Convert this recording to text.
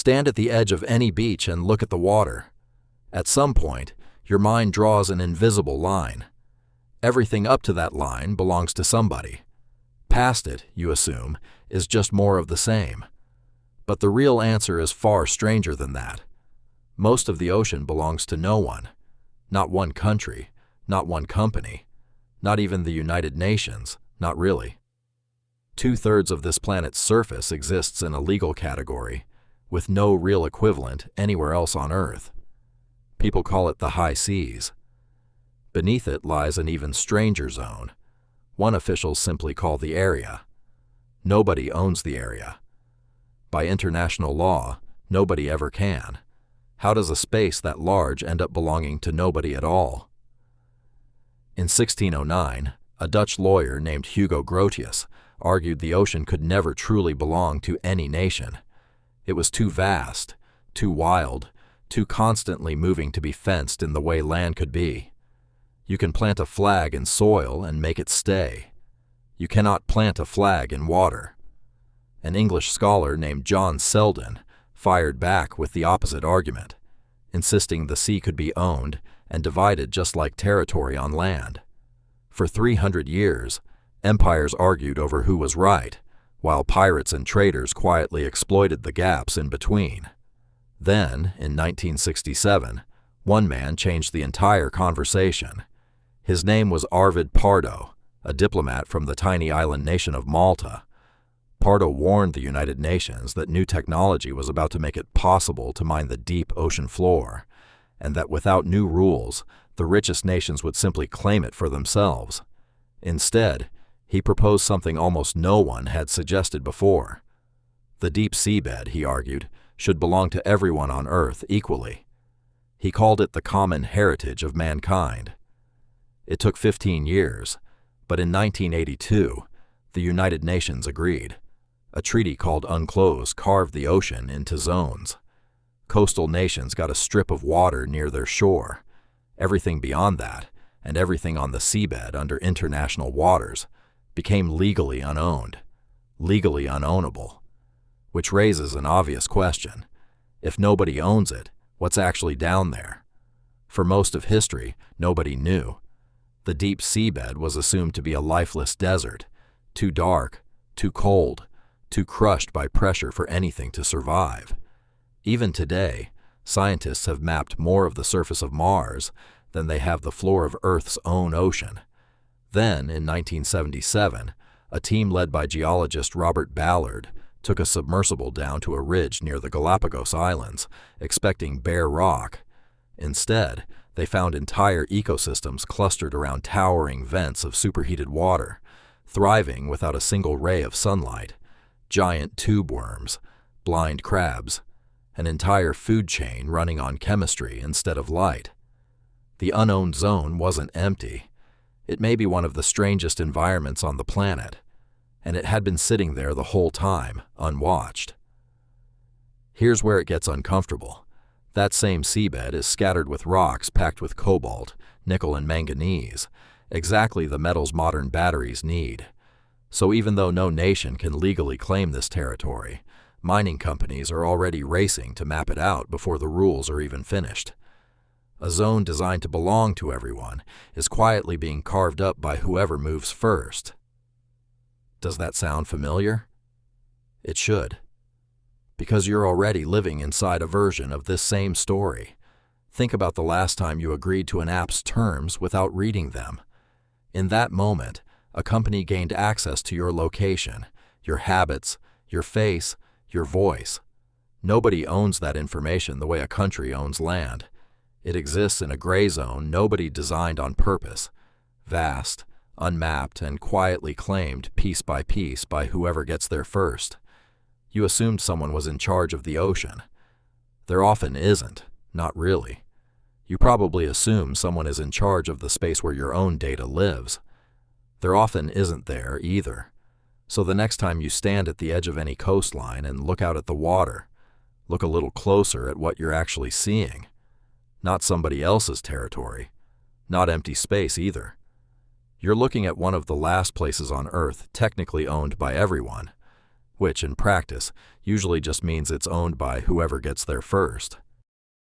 Stand at the edge of any beach and look at the water. At some point, your mind draws an invisible line. Everything up to that line belongs to somebody. Past it, you assume, is just more of the same. But the real answer is far stranger than that. Most of the ocean belongs to no one. Not one country, not one company, not even the United Nations, not really. 2/3 of this planet's surface exists in a legal category, with no real equivalent anywhere else on Earth. People call it the high seas. Beneath it lies an even stranger zone. One officials simply call the area. Nobody owns the area. By international law, nobody ever can. How does a space that large end up belonging to nobody at all? In 1609, a Dutch lawyer named Hugo Grotius argued the ocean could never truly belong to any nation. It was too vast, too wild, too constantly moving to be fenced in the way land could be. You can plant a flag in soil and make it stay. You cannot plant a flag in water. An English scholar named John Selden fired back with the opposite argument, insisting the sea could be owned and divided just like territory on land. For 300 years, empires argued over who was right, while pirates and traders quietly exploited the gaps in between. Then, in 1967, one man changed the entire conversation. His name was Arvid Pardo, a diplomat from the tiny island nation of Malta. Pardo warned the United Nations that new technology was about to make it possible to mine the deep ocean floor, and that without new rules, the richest nations would simply claim it for themselves. Instead, he proposed something almost no one had suggested before. The deep seabed, he argued, should belong to everyone on Earth equally. He called it the common heritage of mankind. It took 15 years, but in 1982, the United Nations agreed. A treaty called UNCLOS carved the ocean into zones. Coastal nations got a strip of water near their shore. Everything beyond that, and everything on the seabed under international waters, became legally unowned, legally unownable. Which raises an obvious question. If nobody owns it, what's actually down there? For most of history, nobody knew. The deep seabed was assumed to be a lifeless desert, too dark, too cold, too crushed by pressure for anything to survive. Even today, scientists have mapped more of the surface of Mars than they have the floor of Earth's own ocean. Then, in 1977, a team led by geologist Robert Ballard took a submersible down to a ridge near the Galapagos Islands, expecting bare rock. Instead, they found entire ecosystems clustered around towering vents of superheated water, thriving without a single ray of sunlight. Giant tube worms, blind crabs, an entire food chain running on chemistry instead of light. The unowned zone wasn't empty. It may be one of the strangest environments on the planet, and it had been sitting there the whole time, unwatched. Here's where it gets uncomfortable. That same seabed is scattered with rocks packed with cobalt, nickel, and manganese, exactly the metals modern batteries need. So even though no nation can legally claim this territory, mining companies are already racing to map it out before the rules are even finished. A zone designed to belong to everyone is quietly being carved up by whoever moves first. Does that sound familiar? It should. Because you're already living inside a version of this same story. Think about the last time you agreed to an app's terms without reading them. In that moment, a company gained access to your location, your habits, your face, your voice. Nobody owns that information the way a country owns land. It exists in a gray zone nobody designed on purpose, vast, unmapped, and quietly claimed piece by whoever gets there first. You assumed someone was in charge of the ocean. There often isn't, not really. You probably assume someone is in charge of the space where your own data lives. There often isn't there either. So the next time you stand at the edge of any coastline and look out at the water, look a little closer at what you're actually seeing. Not somebody else's territory, not empty space either. You're looking at one of the last places on Earth technically owned by everyone. which in practice usually just means it's owned by whoever gets there first.